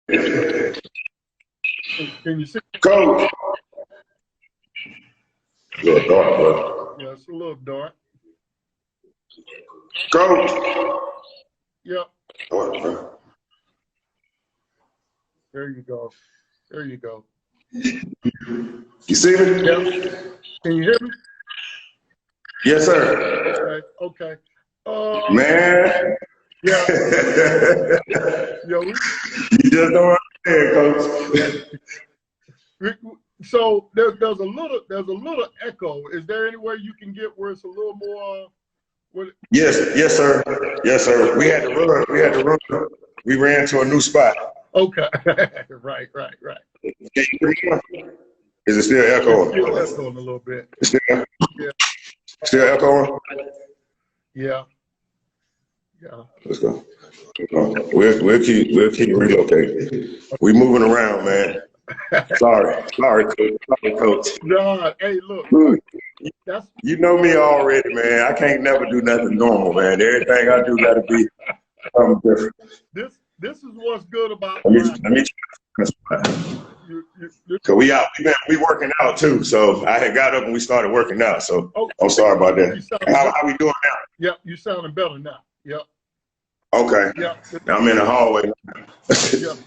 Can you see? Coach. A little dark, bro. Yeah, it's a little dark. Coach. Yep. Oh, there you go. There you go. You see me? Yep. Can you hear me? Yes, sir. Okay. Man. Yeah. Yo, you just don't understand, Coach. So there's a little echo. Is there any way you can get where it's a little more? Yes, sir. Yes, sir. We had to run. We ran to a new spot. Okay. right. Can you hear me? Is it still echoing? It's still echoing a little bit. Still echoing? Yeah. Let's go. We'll keep relocating. We moving around, man. Sorry, Coach. No, hey, look. You know me already, man. I can't never do nothing normal, man. Everything I do got to be something different. This is what's good about. Let me Cause we working out too. So I had got up and we started working out. So I'm sorry about that. How we doing now? Yep, you sounding better now. Yep. Okay. Yep. Now I'm in the hallway.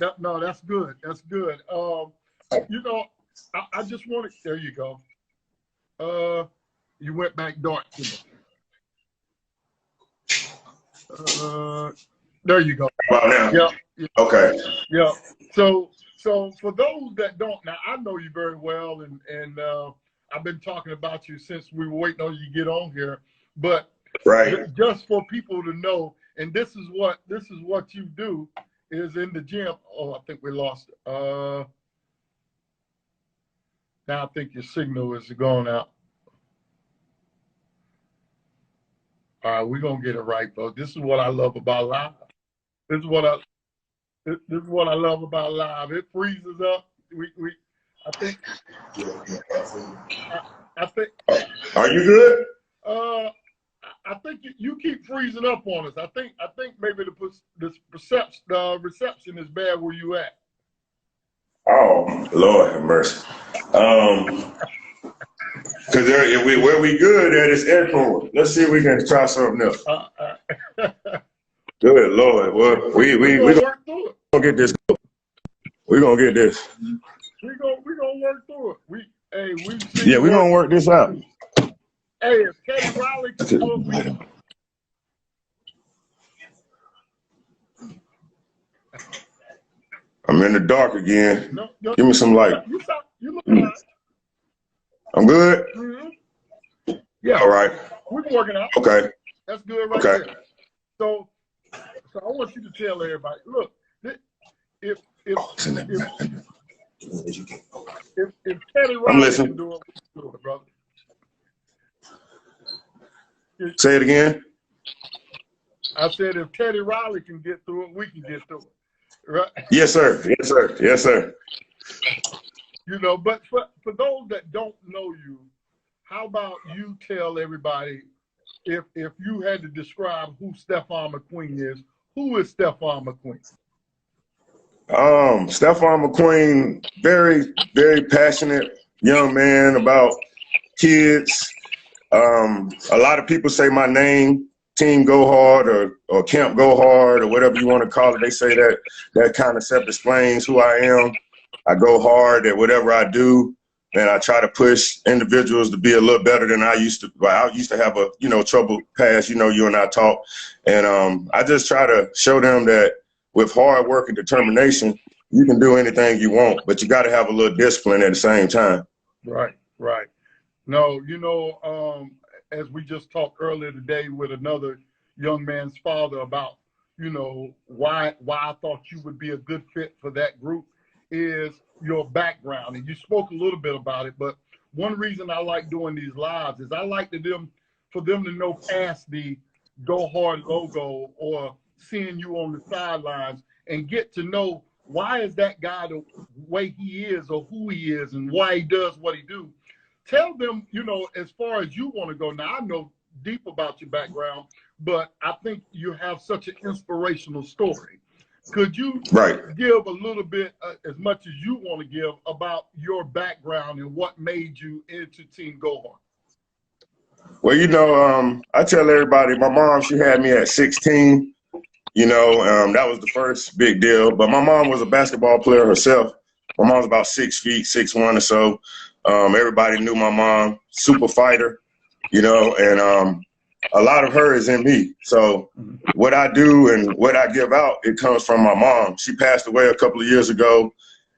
Yep. No, that's good. That's good. I just wanted. There you go. You went back dark to me. There you go. About now. Yep. Okay. Yeah. So for those that don't, now I know you very well, and I've been talking about you since we were waiting on you to get on here. But just for people to know, and this is what you do is in the gym. Oh, I think we lost it. Now I think your signal is going out. All right, we're gonna get it right, folks. This is what I love about live. This is what I love about live. It freezes up. I think. Are you good? I think you keep freezing up on us. I think maybe the reception is bad where you at. Oh, Lord have mercy. Because where we good at is echoing. Let's see if we can try something else. Good Lord. Well, we work through it. Gonna get this. We're gonna get this. We're gonna work through it. We're gonna work this out. Hey, if Teddy Riley can do it, we can. I'm in the dark again. No, give me some light. You look all right. I'm good? Mm-hmm. Yeah. All right. We're working out. Okay. That's good right there. So I want you to tell everybody, look, if Teddy Riley can do it, we can do it, brother. Say it again. I said if Teddy Riley can get through it, we can get through it. Right? Yes, sir. Yes, sir. Yes, sir. But for those that don't know you, how about you tell everybody if you had to describe who Stephon McQueen is, who is Stephon McQueen? Stephon McQueen, very, very passionate young man about kids. A lot of people say my name, Team Go Hard or Camp Go Hard or whatever you want to call it. They say that kind of self-explains who I am. I go hard at whatever I do, and I try to push individuals to be a little better than I used to. I used to have a, troubled past, you and I talk. And I just try to show them that with hard work and determination, you can do anything you want, but you got to have a little discipline at the same time. Right. No, as we just talked earlier today with another young man's father about, why I thought you would be a good fit for that group is your background. And you spoke a little bit about it, but one reason I like doing these lives is I like for them to know past the Go Hard logo or seeing you on the sidelines and get to know why is that guy the way he is or who he is and why he does what he do. Tell them, as far as you want to go. Now, I know deep about your background, but I think you have such an inspirational story Could you Right. give a little bit, as much as you want to give, about your background and what made you into Team Go Hard? Well, I tell everybody, my mom, she had me at 16. That was the first big deal. But my mom was a basketball player herself. My mom was about 6 feet, 6'1" or so. Everybody knew my mom, super fighter, and a lot of her is in me. So what I do and what I give out, it comes from my mom. She passed away a couple of years ago.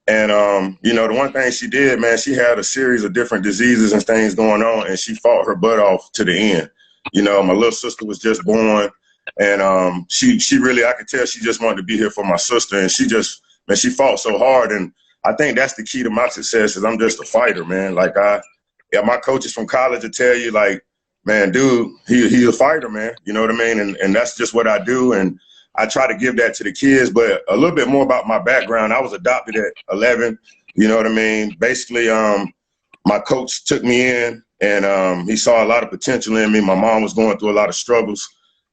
And, the one thing she did, man, she had a series of different diseases and things going on, and she fought her butt off to the end. My little sister was just born, and she really, I could tell she just wanted to be here for my sister, and she fought so hard. And I think that's the key to my success is I'm just a fighter, man. Like my coaches from college will tell you, like, man, dude, he's a fighter, man. You know what I mean? And that's just what I do. And I try to give that to the kids, but a little bit more about my background. I was adopted at 11, you know what I mean? Basically, my coach took me in, and he saw a lot of potential in me. My mom was going through a lot of struggles,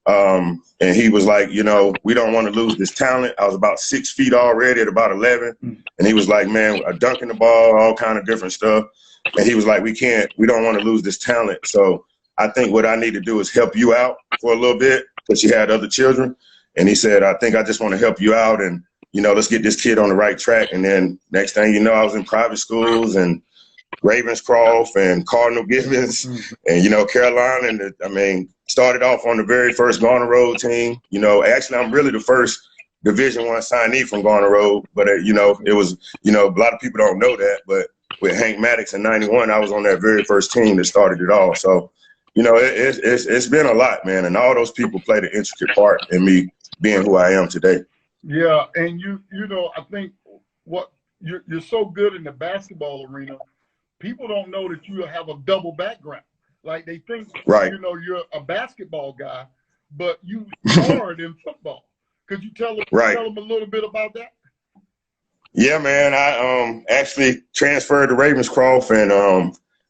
and he was like, we don't want to lose this talent. I was about 6 feet already at about 11, and he was like, man, dunking the ball, all kind of different stuff. And he was like, we don't want to lose this talent. So I think what I need to do is help you out for a little bit, because she had other children. And he said, I think I just want to help you out, and, let's get this kid on the right track. And then next thing you know, I was in private schools and Ravenscroft and Cardinal Gibbons and, Carolina. And started off on the very first Garner Road team. Actually, I'm really the first Division I signee from Garner Road. But, it was, a lot of people don't know that. But with Hank Maddox in 91, I was on that very first team that started it all. So, it's been a lot, man. And all those people played an intricate part in me being who I am today. Yeah, and I think what you're so good in the basketball arena, people don't know that you have a double background. Like they think, right. You're a basketball guy, but you starred in football. Could you tell them a little bit about that? Yeah, man. I actually transferred to Ravenscroft, and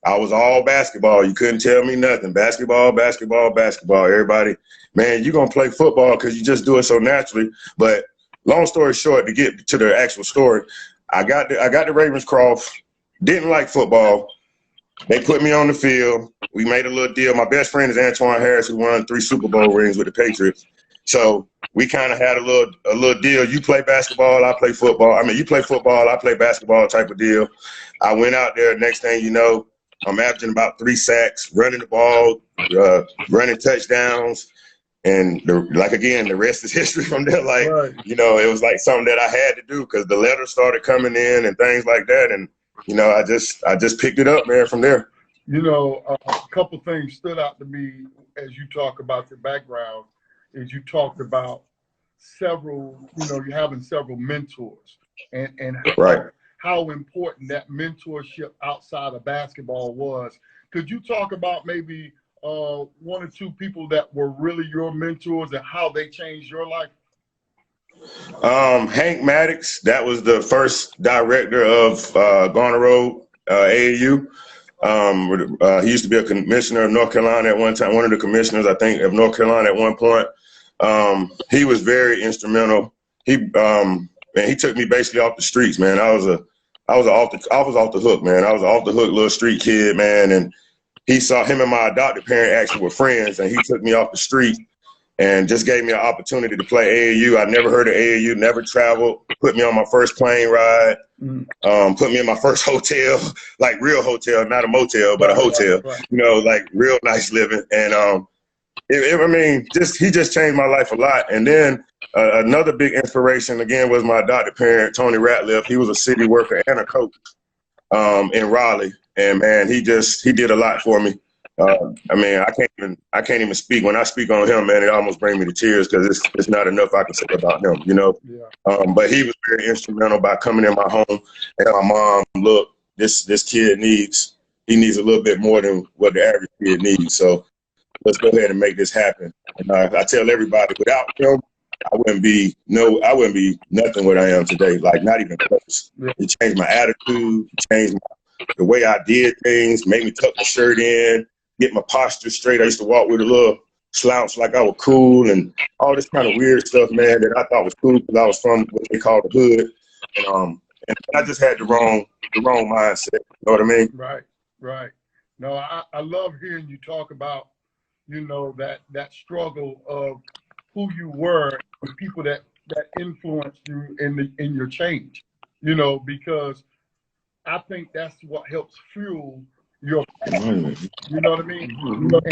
I was all basketball. You couldn't tell me nothing. Basketball, basketball, basketball. Everybody, man, you're going to play football because you just do it so naturally. But long story short, to get to the actual story, I got to Ravenscroft, didn't like football. They put me on the field. We made a little deal. My best friend is Antoine Harris, who won 3 Super Bowl rings with the Patriots. So we kind of had a little deal. You play basketball, I play football. You play football, I play basketball type of deal. I went out there. Next thing you know, I'm averaging about 3 sacks, running the ball, running touchdowns. And the rest is history from there. Like, right. It was like something that I had to do because the letters started coming in and things like that. And, I just picked it up, man, from there. A couple things stood out to me as you talk about your background is you talked about you're having several mentors and right. how important that mentorship outside of basketball was. Could you talk about maybe 1 or 2 people that were really your mentors and how they changed your life? Hank Maddox, that was the first director of Garner Road AAU. He used to be a commissioner of North Carolina at one time, one of the commissioners, I think, of North Carolina at one point. He was very instrumental. He took me basically off the streets, man. I was off the hook, man. I was an off the hook little street kid, man. And he saw him and my adopted parent actually were friends, and he took me off the street and just gave me an opportunity to play AAU. I never heard of AAU, never traveled, put me on my first plane ride, put me in my first hotel, like real hotel, not a motel, but a hotel, right. Like real nice living. And he just changed my life a lot. And then another big inspiration, again, was my adopted parent, Tony Ratliff. He was a city worker and a coach in Raleigh. And, man, he did a lot for me. I can't even speak. When I speak on him, man, it almost brings me to tears because it's not enough I can say about him, Yeah. But he was very instrumental by coming in my home and my mom, look, this kid needs a little bit more than what the average kid needs. So let's go ahead and make this happen. And I tell everybody, without him, I wouldn't be nothing what I am today. Like not even close. Yeah. It changed my attitude. It changed the way I did things. Made me tuck my shirt in, get my posture straight. I used to walk with a little slouch like I was cool and all this kind of weird stuff, man, that I thought was cool because I was from what they call the hood. And I just had the wrong mindset. You know what I mean? Right, right. No, I love hearing you talk about, you know, that struggle of who you were and people that influenced you in your change, you know, because I think that's what helps fuel your passion. You know what I mean?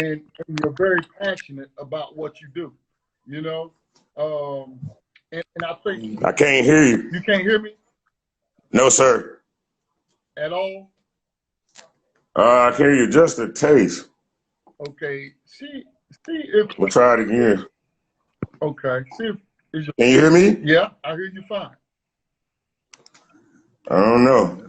And you're very passionate about what you do, you know? And I think I can't hear you. you can't hear me No, sir. at all. I can hear you just a taste. Okay. See if We'll try it again. okay. See if is your, Can you hear me? yeah, I hear you fine. I don't know.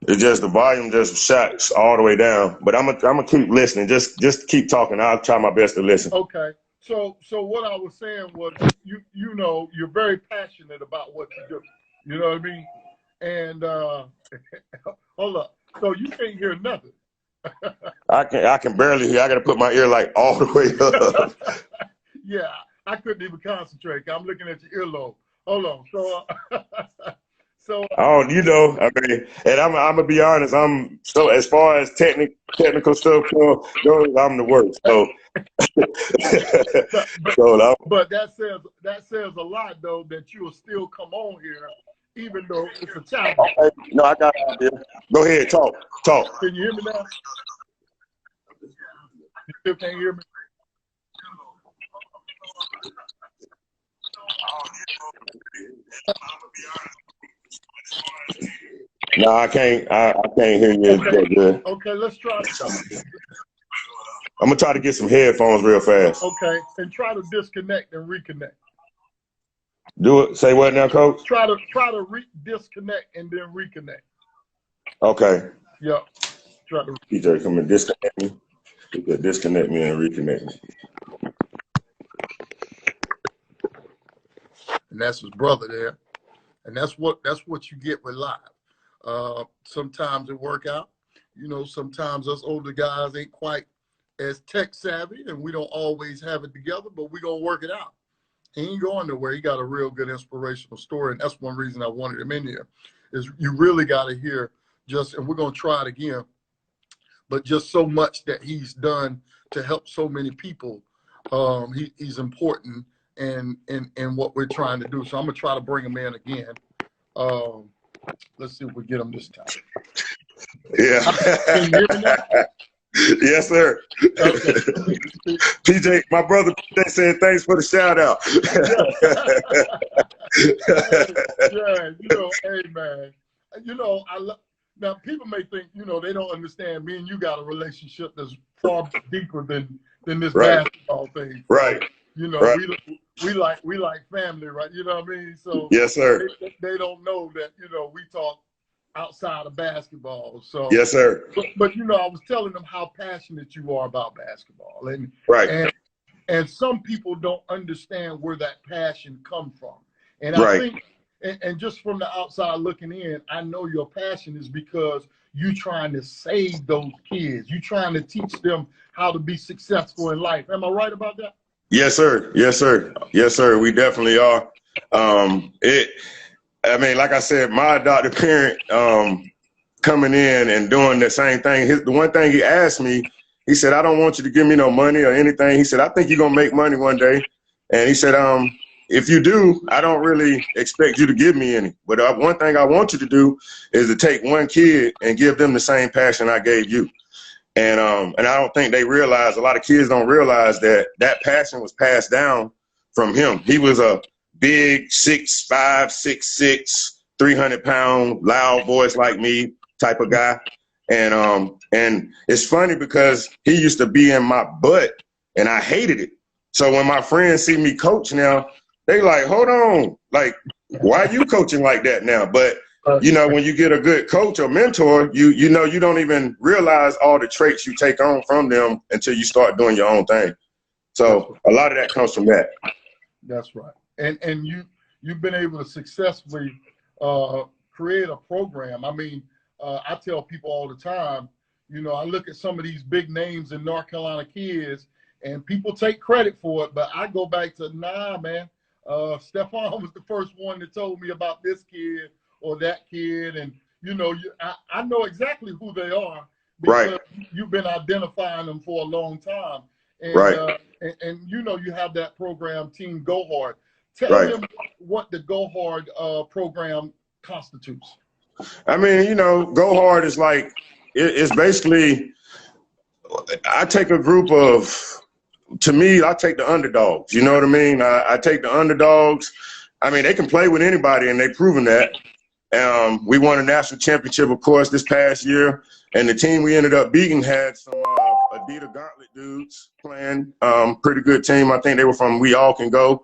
It's just the volume just shot all the way down. But I'm gonna keep listening. Just keep talking. I'll try my best to listen. Okay. So what I was saying was you know, you're very passionate about what you do. You know what I mean? And hold up. So you can't hear nothing. I can barely hear. I gotta put my ear like all the way up. Yeah, I couldn't even concentrate. I'm looking at your earlobe. Hold on. So Oh, you know, I mean, and I'm gonna be honest. I'm so as far as technical stuff goes, I'm the worst. So, but that says a lot though that you'll still come on here, even though it's a challenge. Okay. No, I got it. Go ahead, talk. Can you hear me now? You still can't hear me? No, I can't. I can't hear you that good. Okay, let's try. I'm gonna try to get some headphones real fast. Okay, and try to disconnect and reconnect. Do it. Say what now, Coach? Try to disconnect and then reconnect. Okay. Yep. Try to. PJ, come and disconnect me. You could disconnect me and reconnect me. And that's his brother there, and that's what you get with live. Sometimes it work out. You know, sometimes us older guys ain't quite as tech savvy, and we don't always have it together, but we gonna work it out. He ain't going nowhere. He got a real good inspirational story, and that's one reason I wanted him in here. Is you really got to hear and we're gonna try it again, but just so much that he's done to help so many people. He's important in what we're trying to do. So I'm gonna try to bring him in again. Let's see if we get him this time. Yeah. Can you hear me now? Yes, sir. Okay. PJ, my brother PJ said thanks for the shout out. Yeah, you know, hey man, you know, now people may think, you know, they don't understand. Me and you got a relationship that's far deeper than this Right. basketball thing. Right. You know, Right. we like family, right? You know what I mean? So Yes, sir. They don't know that, you know, we talk outside of basketball. So yes, sir. But you know, I was telling them how passionate you are about basketball, Right. and some people don't understand where that passion comes from. And Right. I think, and just from the outside looking in, I know your passion is because you trying to save those kids. You trying to teach them how to be successful in life. Am I right about that? Yes, sir. Yes, sir. Yes, sir. We definitely are. I mean, like I said, my adopted parent coming in and doing the same thing. The one thing he asked me, he said, I don't want you to give me no money or anything. He said, I think you're going to make money one day. And he said, if you do, I don't really expect you to give me any. But one thing I want you to do is to take one kid and give them the same passion I gave you. And I don't think they realize, a lot of kids don't realize that passion was passed down from him. He was a big 6'5", 6'6", 300-pound, loud voice like me type of guy. And it's funny because he used to be in my butt and I hated it. So when my friends see me coach now, they like, hold on, like, why are you coaching like that now? But you know, when you get a good coach or mentor, you know, you don't even realize all the traits you take on from them until you start doing your own thing. So a lot of that comes from that. That's right. And you've been able to successfully create a program. I mean, I tell people all the time, you know, I look at some of these big names in North Carolina kids, and people take credit for it, but I go back to, nah, man, Stephon was the first one that told me about this kid or that kid. And, you know, I know exactly who they are because you've been identifying them for a long time. And, and you know, you have that program, Team Go Hard. Tell them what the Go Hard program constitutes. I mean, you know, Go Hard is like, it's basically, I take a group of, to me, I take the underdogs. You know what I mean? I take the underdogs. I mean, they can play with anybody, and they've proven that. We won a national championship, of course, this past year. And the team we ended up beating had some Adidas Gauntlet dudes playing. Pretty good team. I think they were from We All Can Go.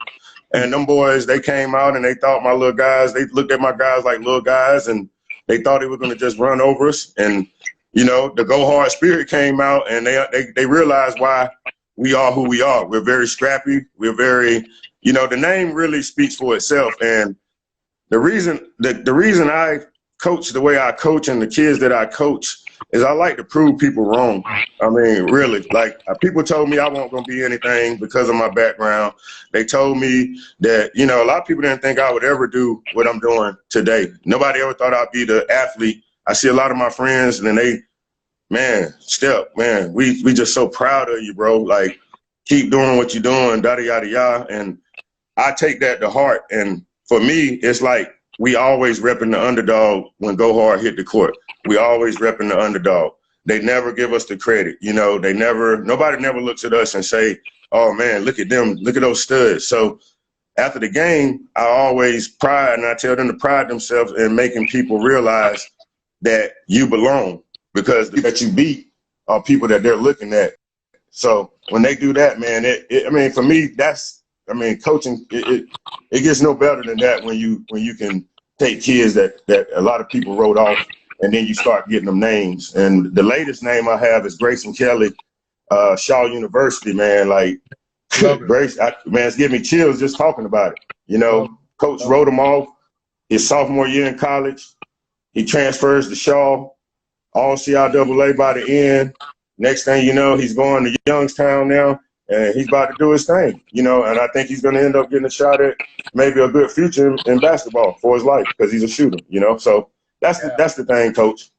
And them boys, they came out and they thought my little guys, they looked at my guys like little guys, and they thought they were going to just run over us. And, you know, the Go Hard spirit came out, and they realized why we are who we are. We're very scrappy. We're very, you know, the name really speaks for itself. And the reason I coach the way I coach and the kids that I coach is I like to prove people wrong. I mean, really, like people told me I wasn't going to be anything because of my background. They told me that, you know, a lot of people didn't think I would ever do what I'm doing today. Nobody ever thought I'd be the athlete. I see a lot of my friends and they, man, Steph, man, we just so proud of you, bro. Like, keep doing what you're doing, yada, yada, yada. And I take that to heart. And for me, it's like we always repping the underdog when Go Hard hit the court. We always repping the underdog. They never give us the credit. You know, nobody never looks at us and say, oh, man, look at them. Look at those studs. So after the game, I always pride, and I tell them to pride themselves in making people realize that you belong, because that you beat are people that they're looking at. So when they do that, man, I mean, for me, coaching, it gets no better than that when you can take kids that a lot of people wrote off, and then you start getting them names. And the latest name I have is Grayson Kelly, Shaw University, man. Like, Grace, man, it's giving me chills just talking about it. You know, Coach wrote him off his sophomore year in college. He transfers to Shaw, all CIAA by the end. Next thing you know, he's going to Youngstown now, and he's about to do his thing, you know, and I think he's going to end up getting a shot at maybe a good future in basketball for his life because he's a shooter, you know. So that's the thing, Coach.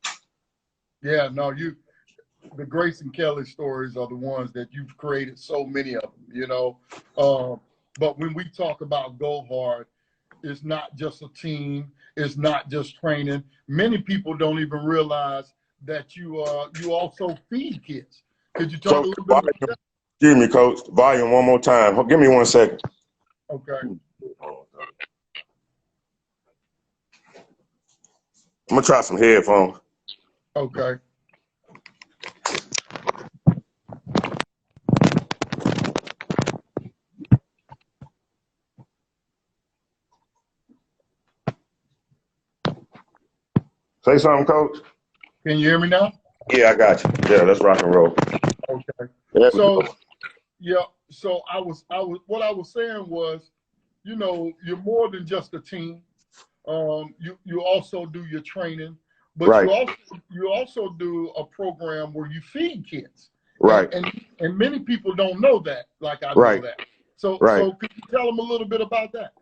Yeah, no, the Grayson Kelly stories are the ones that you've created so many of them, you know. But when we talk about Go Hard, it's not just a team. It's not just training. Many people don't even realize that you also feed kids. Could you talk a little bit about that? Excuse me, Coach. Volume one more time. Give me 1 second. Okay. I'm going to try some headphones. Okay. Say something, Coach. Can you hear me now? Yeah, I got you. Yeah, let's rock and roll. Okay. Yeah, so what I was saying was, you know, you're more than just a team. You also do your training, but you also do a program where you feed kids. Right. And many people don't know that, like I know that. So could you tell them a little bit about that?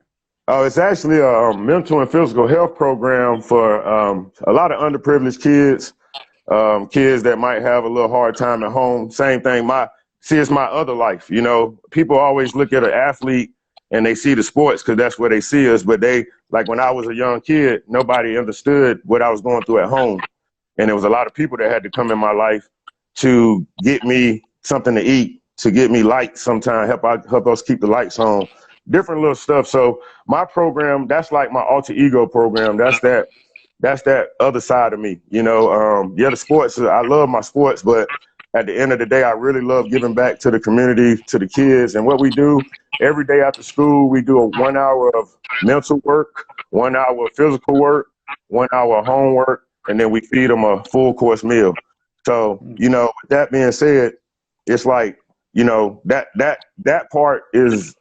Oh, it's actually a mental and physical health program for a lot of underprivileged kids, kids that might have a little hard time at home. Same thing. It's my other life. You know, people always look at an athlete and they see the sports because that's where they see us. But like when I was a young kid, nobody understood what I was going through at home. And there was a lot of people that had to come in my life to get me something to eat, to get me lights sometime, help us keep the lights on. Different little stuff. So my program, that's like my alter ego program. That's that other side of me. You know, the sports, I love my sports, but at the end of the day, I really love giving back to the community, to the kids. And what we do every day after school, we do a 1 hour of mental work, 1 hour of physical work, 1 hour of homework, and then we feed them a full course meal. So, you know, with that being said, it's like, you know, that part is,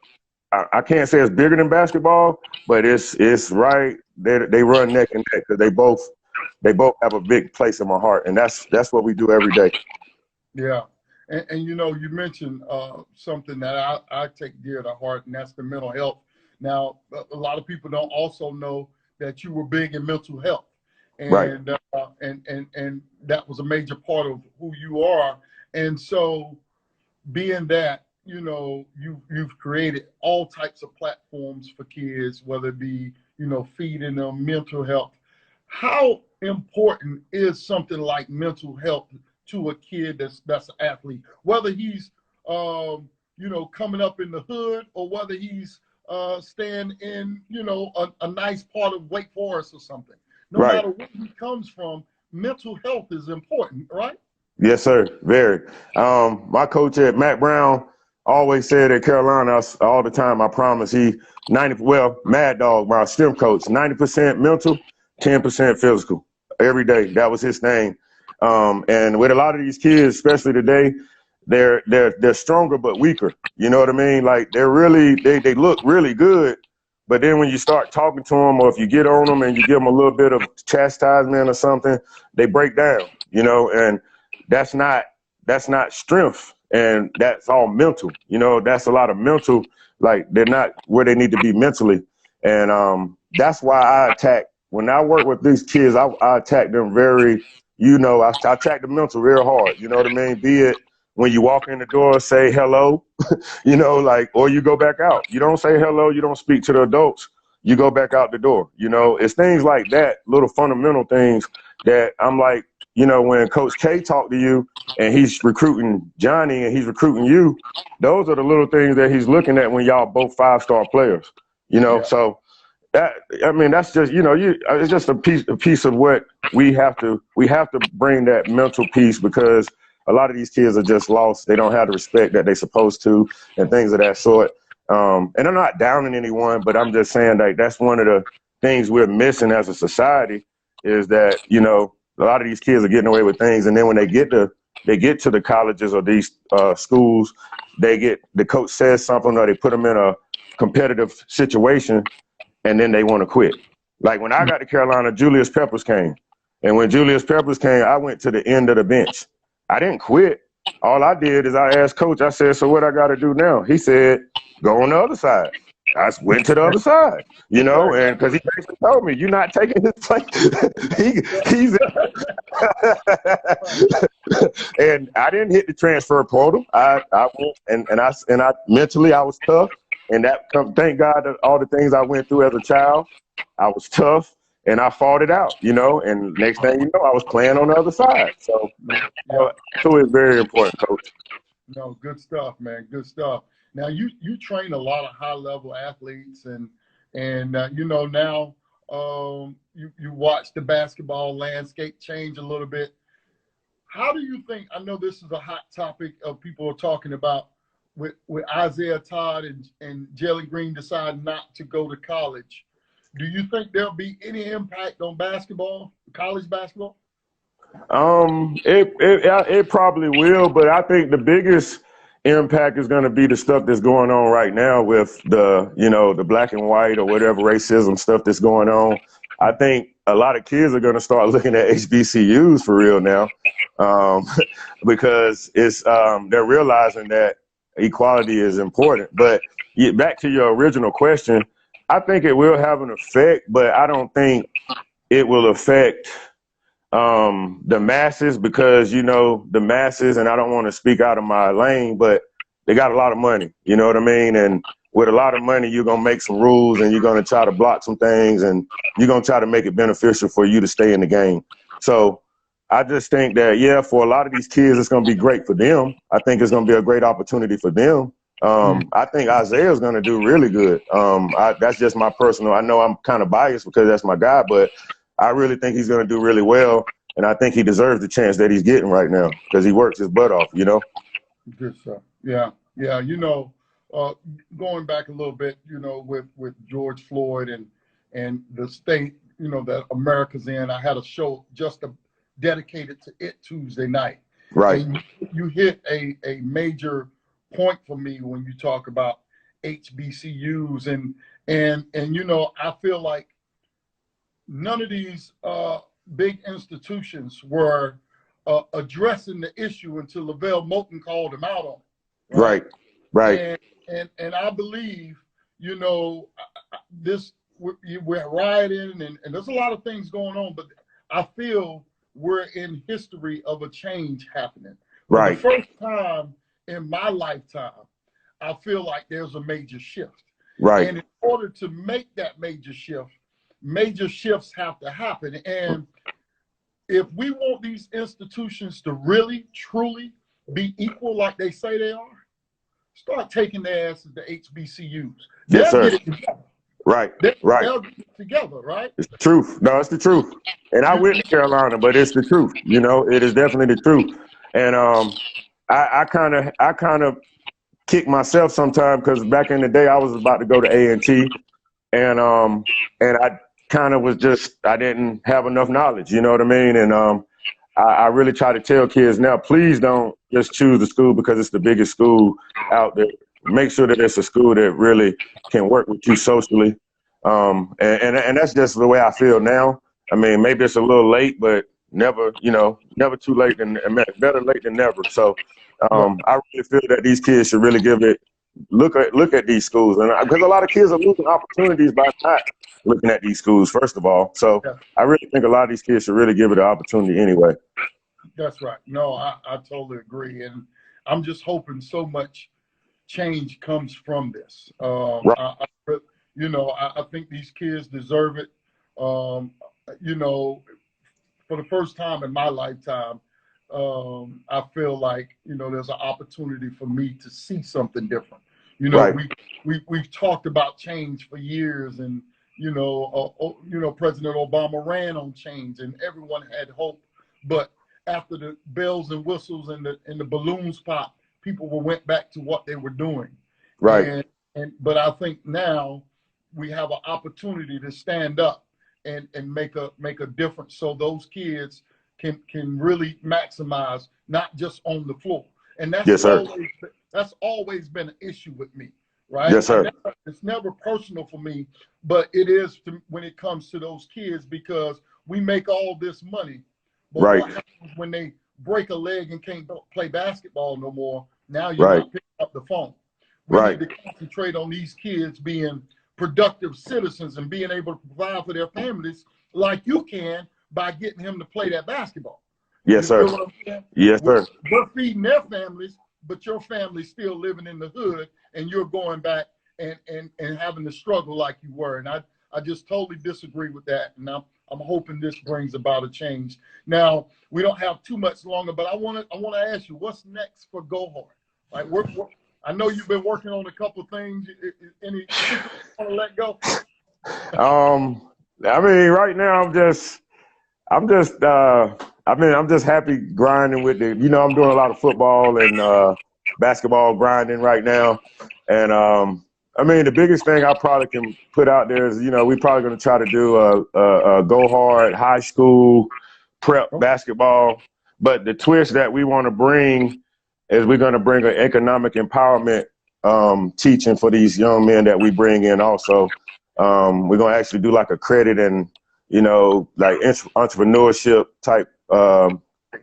I can't say it's bigger than basketball, but it's right. They run neck and neck because they both have a big place in my heart, and that's what we do every day. Yeah, And you know, you mentioned something that I take dear to heart, and that's the mental health. Now, a lot of people don't also know that you were big in mental health, Right. and that was a major part of who you are. And so, being that, you know, you've created all types of platforms for kids, whether it be, you know, feeding them mental health. How important is something like mental health to a kid that's an athlete, whether he's you know, coming up in the hood, or whether he's staying in, you know, a nice part of Wake Forest or something? No Right. matter where he comes from, mental health is important, right? Yes, sir. Very. My coach at Matt Brown always said at Carolina all the time, I promise Mad Dog, my strength coach, 90% mental, 10% physical every day. That was his thing. And with a lot of these kids, especially today, they're stronger but weaker. You know what I mean? Like they look really good, but then when you start talking to them, or if you get on them and you give them a little bit of chastisement or something, they break down. You know, and that's not strength, and that's all mental. You know, that's a lot of mental. Like they're not where they need to be mentally, and that's why I attack when I work with these kids. I attack them very. You know, I attack the mental real hard. You know what I mean? Be it when you walk in the door, say hello. You know, like, or you go back out. You don't say hello. You don't speak to the adults. You go back out the door. You know, it's things like that, little fundamental things that I'm like, you know, when Coach K talked to you and he's recruiting Johnny and he's recruiting you, those are the little things that he's looking at when y'all both 5-star players, you know. Yeah. So that, I mean, that's just, you know, it's just a piece of what we have to bring, that mental piece, because a lot of these kids are just lost. They don't have the respect that they're supposed to, and things of that sort. And I'm not downing anyone, but I'm just saying that that's one of the things we're missing as a society, is that, you know, a lot of these kids are getting away with things, and then when they get to the colleges or these schools, the coach says something, or they put them in a competitive situation, and then they want to quit. Like when I got to Carolina, Julius Peppers came, and when Julius Peppers came, I went to the end of the bench. I didn't quit. All I did is I asked coach, I said, so what I got to do now? He said, go on the other side. I went to the other side, you know, and because he basically told me, you're not taking his place. He's and I didn't hit the transfer portal. I went and I mentally I was tough, and thank God that all the things I went through as a child, I was tough and I fought it out, you know. And next thing you know, I was playing on the other side. So, so it's very important, coach. No, good stuff, man. Good stuff. Now you train a lot of high level athletes, and you know, now you watch the basketball landscape change a little bit. How do you think? I know this is a hot topic of people are talking about with Isaiah Todd and Jalen Green deciding not to go to college. Do you think there'll be any impact on basketball, college basketball? It probably will, but I think the biggest impact is going to be the stuff that's going on right now with the black and white or whatever racism stuff that's going on. I think a lot of kids are going to start looking at HBCUs for real now, because they're realizing that equality is important. But back to your original question, I think it will have an effect, but I don't think it will affect the masses, because, you know, the masses, and I don't want to speak out of my lane, but they got a lot of money, you know what I mean? And with a lot of money, you're going to make some rules, and you're going to try to block some things, and you're going to try to make it beneficial for you to stay in the game. So I just think that, yeah, for a lot of these kids, it's going to be great for them. I think it's going to be a great opportunity for them. I think Isaiah's going to do really good. That's just my personal, I know I'm kind of biased because that's my guy, but I really think he's going to do really well, and I think he deserves the chance that he's getting right now because he works his butt off, you know? Good stuff. Yeah. You know, going back a little bit, you know, with George Floyd and the state, you know, that America's in, I had a show just dedicated to it Tuesday night. Right. And you hit a major point for me when you talk about HBCUs, and you know, I feel like none of these big institutions were addressing the issue until Lavelle Moulton called him out on it. Right. Right. And I believe, you know, we're rioting and there's a lot of things going on, but I feel we're in history of a change happening. For the first time in my lifetime, I feel like there's a major shift. Right. And in order to make that major shifts have to happen. And if we want these institutions to really, truly be equal like they say they are, start taking their asses to HBCUs. Yes, sir. Get it together. Right. They'll get it together, right? It's the truth. No, it's the truth. And I went to Carolina, but it's the truth. You know, it is definitely the truth. And I kind of kick myself sometimes because back in the day I was about to go to A&T, and I kind of was I didn't have enough knowledge. You know what I mean? And I really try to tell kids now, please don't just choose the school because it's the biggest school out there. Make sure that it's a school that really can work with you socially. And that's just the way I feel now. I mean, maybe it's a little late, but never too late and better late than never. So I really feel that these kids should really look at these schools. And because a lot of kids are losing opportunities by not looking at these schools, first of all. So I really think a lot of these kids should really give it an opportunity anyway. That's right. No, I totally agree. And I'm just hoping so much change comes from this. I think these kids deserve it. You know, for the first time in my lifetime, I feel like, you know, there's an opportunity for me to see something different. You know, we've talked about change for years, and President Obama ran on change, and everyone had hope. But after the bells and whistles and the balloons popped, people went back to what they were doing. Right. But I think now we have an opportunity to stand up and make a difference, so those kids can really maximize, not just on the floor. And that's always been an issue with me, right? Yes, sir. It's never personal for me, but it is when it comes to those kids, because we make all this money. But what happens when they break a leg and can't play basketball no more? Now you're not picking up the phone. We need to concentrate on these kids being productive citizens and being able to provide for their families like you can by getting him to play that basketball. Yes, sir. Yes, sir. We're feeding their families, but your family's still living in the hood, and you're going back and having to struggle like you were. And I just totally disagree with that. And I'm hoping this brings about a change. Now, we don't have too much longer, but I want to ask you, what's next for Go Hard? Like, I know you've been working on a couple of things. Any you want to let go? I mean, right now I'm just happy grinding with I'm doing a lot of football and basketball grinding right now. And I mean, the biggest thing I probably can put out there is, we're probably going to try to do a Go Hard high school prep basketball. But the twist that we want to bring is we're going to bring an economic empowerment teaching for these young men that we bring in also. We're going to actually do like a credit and, like entrepreneurship type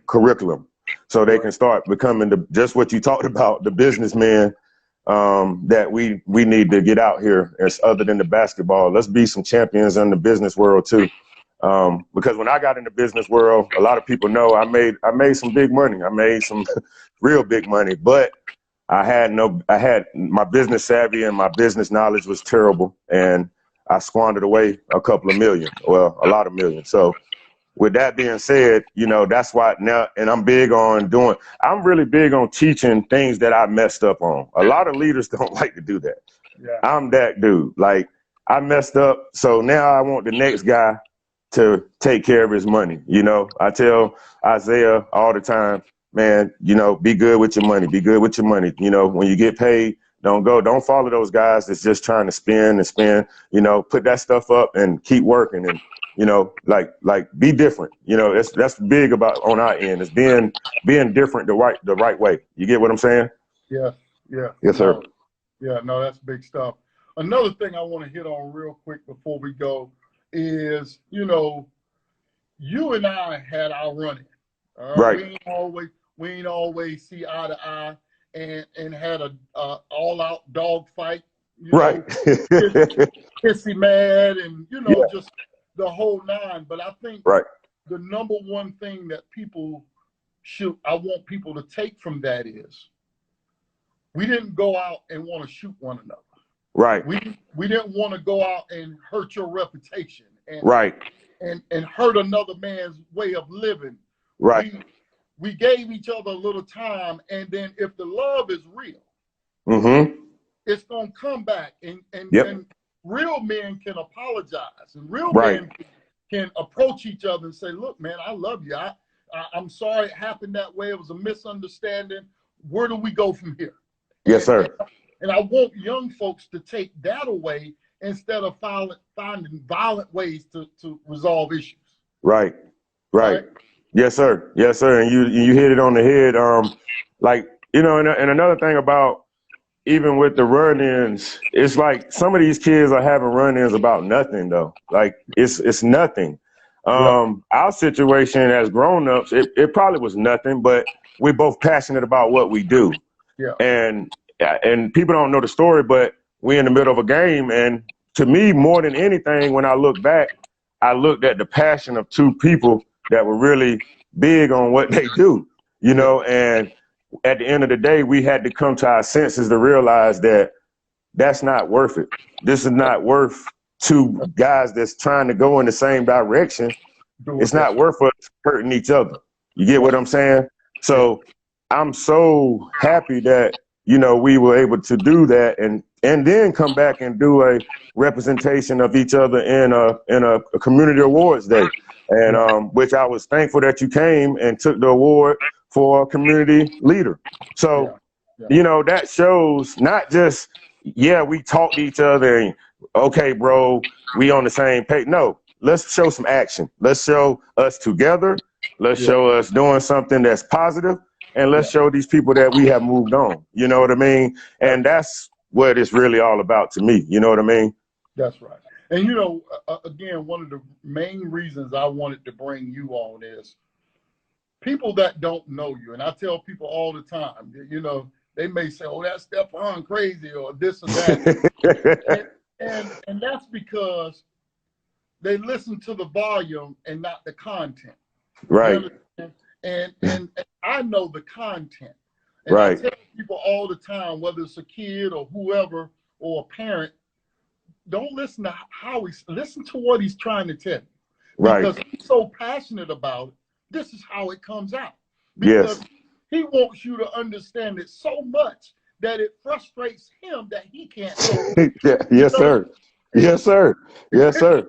curriculum, so they can start becoming just what you talked about, the businessman that we need to get out here as other than the basketball. Let's be some champions in the business world too. Because when I got in the business world, a lot of people know I made some big money. I made some real big money, but I had my business savvy and my business knowledge was terrible, and I squandered away a couple of million, well, a lot of millions. So with that being said, that's why now, and I'm really big on teaching things that I messed up on. A lot of leaders don't like to do that. Yeah. I'm that dude. Like, I messed up, so now I want the next guy to take care of his money. I tell Isaiah all the time, man, be good with your money. Be good with your money. When you get paid, don't follow those guys that's just trying to spend and spend. Put that stuff up and keep working, and like be different. That's big about on our end, is being different the right way. You get what I'm saying? Yeah. Yes, sir. No, that's big stuff. Another thing I want to hit on real quick before we go is, you and I had our run-in, Right. We ain't always see eye to eye, and had a all out dog fight. You Right. know, pissy mad, and Yeah. just the whole nine. But I think Right. the number one thing that I want people to take from that is we didn't go out and want to shoot one another. Right. We didn't want to go out and hurt your reputation and Right. and hurt another man's way of living. Right. We gave each other a little time, and then if the love is real, it's gonna come back, and real men can apologize, and real men can approach each other and say, "Look, man, I love you. I'm sorry it happened that way. It was a misunderstanding. Where do we go from here?" Yes, sir. And I want young folks to take that away instead of finding violent ways to resolve issues. Right. Yes, sir. Yes, sir. And you hit it on the head. Like, and another thing about even with the run-ins, it's like some of these kids are having run-ins about nothing though. Like it's nothing. Our situation as grown-ups, it probably was nothing, but we're both passionate about what we do. Yeah. And people don't know the story, but we're in the middle of a game. And to me, more than anything, when I look back, I looked at the passion of two people that were really big on what they do, and at the end of the day, we had to come to our senses to realize that that's not worth it. This is not worth two guys that's trying to go in the same direction. It's not worth us hurting each other. You get what I'm saying? So I'm so happy that, we were able to do that and then come back and do a representation of each other in a community awards day. And which I was thankful that you came and took the award for community leader. So, that shows not just, we talk to each other and, okay, bro, we on the same page. No, let's show some action. Let's show us together. Let's show us doing something that's positive. And let's show these people that we have moved on. You know what I mean? And that's what it's really all about to me. You know what I mean? That's right. And, again, one of the main reasons I wanted to bring you on is people that don't know you. And I tell people all the time, they may say, "Oh, that's Stephon crazy," or this or that. and that's because they listen to the volume and not the content. Right. And I know the content. And I tell people all the time, whether it's a kid or whoever or a parent, don't listen to listen to what he's trying to tell you. Because he's so passionate about it, this is how it comes out. Because he wants you to understand it so much that it frustrates him that he can't do it. Yes, sir. Yes, sir. Yes, sir.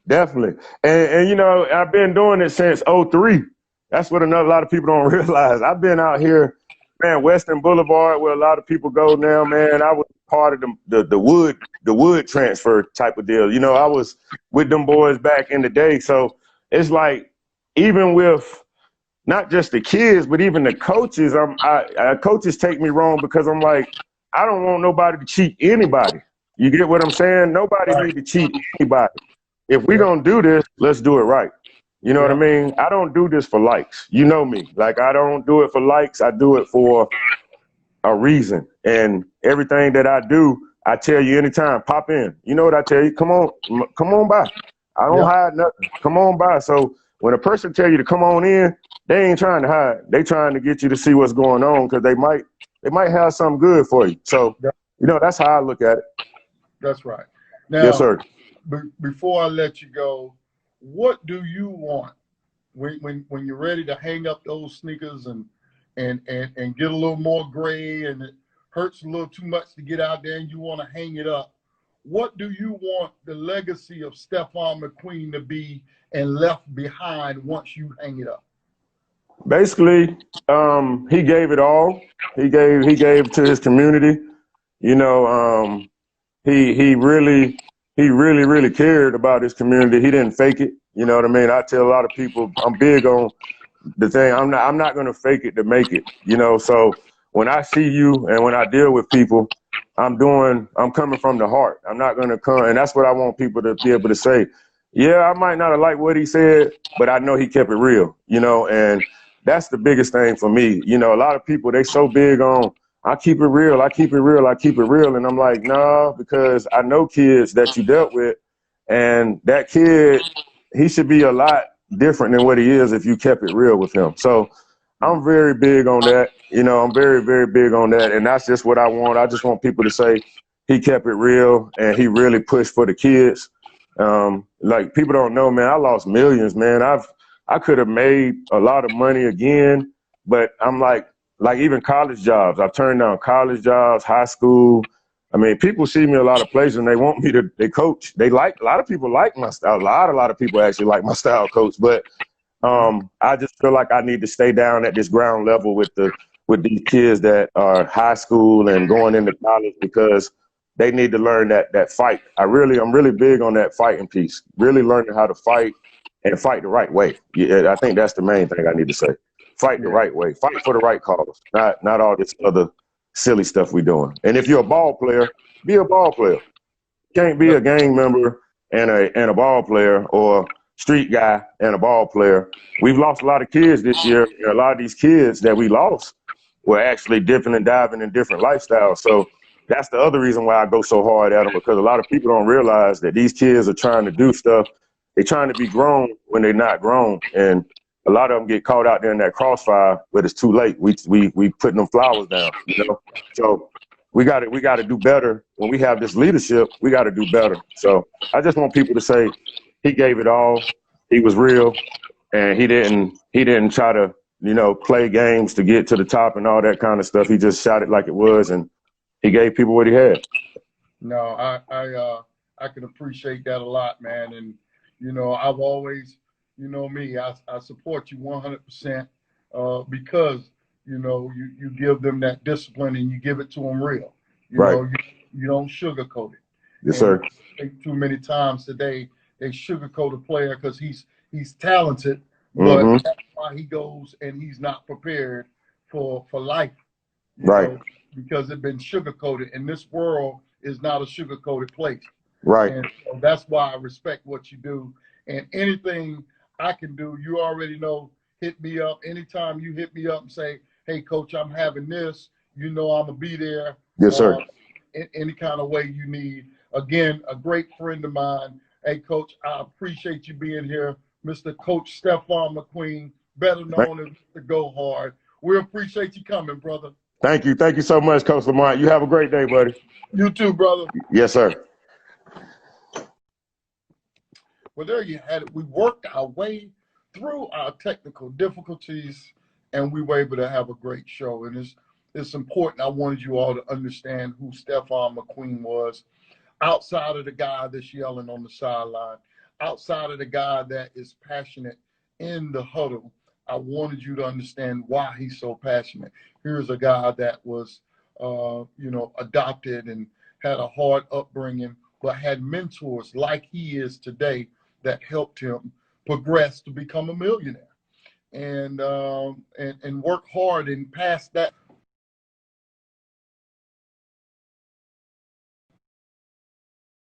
Definitely. And I've been doing it since '03. That's what a lot of people don't realize. I've been out here, man, Western Boulevard, where a lot of people go now, man. I was part of the wood transfer type of deal. I was with them boys back in the day. So it's like, even with not just the kids, but even the coaches, coaches take me wrong because I'm like, I don't want nobody to cheat anybody. You get what I'm saying? Nobody need to cheat anybody. If we're going to do this, let's do it right. You know what I mean? I don't do this for likes. You know me. Like, I don't do it for likes. I do it for a reason. And everything that I do, I tell you anytime, pop in. You know what I tell you? Come on by. I don't hide nothing. Come on by. So when a person tell you to come on in, they ain't trying to hide. They trying to get you to see what's going on because they might have something good for you. So, that's how I look at it. That's right. Now, yes, sir. Before I let you go, what do you want when you're ready to hang up those sneakers and get a little more gray and it hurts a little too much to get out there and you want to hang it up? What do you want the legacy of Stephon McQueen to be and left behind once you hang it up? Basically, he gave it all. He gave to his community. He really cared about his community. He didn't fake it. You know what I mean? I tell a lot of people, I'm big on the thing. I'm not going to fake it to make it, So when I see you and when I deal with people, I'm coming from the heart. I'm not going to come. And that's what I want people to be able to say. Yeah, I might not have liked what he said, but I know he kept it real, and that's the biggest thing for me. A lot of people, they so big on, I keep it real, I keep it real, I keep it real. And I'm like, nah, because I know kids that you dealt with, and that kid, he should be a lot different than what he is if you kept it real with him. So I'm very big on that. I'm very, very big on that. And that's just what I want. I just want people to say he kept it real and he really pushed for the kids. Like people don't know, man, I lost millions, man. I could have made a lot of money again, but I'm like even college jobs. I've turned down college jobs, high school. I mean, people see me a lot of places and they want me to, they coach. A lot of people like my style. A lot of people actually like my style, coach. But I just feel like I need to stay down at this ground level with these kids that are high school and going into college, because they need to learn that fight. I'm really big on that fighting piece. Really learning how to fight and fight the right way. Yeah, I think that's the main thing I need to say. Fight the right way. Fight for the right cause. Not all this other silly stuff we're doing. And if you're a ball player, be a ball player. You can't be a gang member and a ball player, or street guy and a ball player. We've lost a lot of kids this year, and a lot of these kids that we lost were actually dipping and diving in different lifestyles. So that's the other reason why I go so hard at them, because a lot of people don't realize that these kids are trying to do stuff. They're trying to be grown when they're not grown. And a lot of them get caught out there in that crossfire, but it's too late. We putting them flowers down, So we got to do better. When we have this leadership, we got to do better. So I just want people to say he gave it all. He was real, and he didn't try to, play games to get to the top and all that kind of stuff. He just shot it like it was, and he gave people what he had. No, I can appreciate that a lot, man. And I've always, me, I support you 100% because you give them that discipline and you give it to them real. You don't sugarcoat it. Yes, sir. I think too many times today they sugarcoat a player because he's talented, but that's why he goes and he's not prepared for life. Right. Because it's been sugarcoated, and this world is not a sugarcoated place. Right. And so that's why I respect what you do. And anything I can do, you already know, hit me up. Anytime you hit me up and say, hey, coach, I'm having this, I'm going to be there. Yes, sir. In any kind of way you need. Again, a great friend of mine. Hey, coach, I appreciate you being here. Mr. Coach Stephon McQueen, better known as Mr. Go Hard. We appreciate you coming, brother. Thank you. Thank you so much, Coach Lamont. You have a great day, buddy. You too, brother. Yes, sir. Well, there you had it. We worked our way through our technical difficulties, and we were able to have a great show. And it's important. I wanted you all to understand who Stephon McQueen was, outside of the guy that's yelling on the sideline, outside of the guy that is passionate in the huddle. I wanted you to understand why he's so passionate. Here's a guy that was, adopted and had a hard upbringing, but had mentors like he is today that helped him progress to become a millionaire and work hard and pass that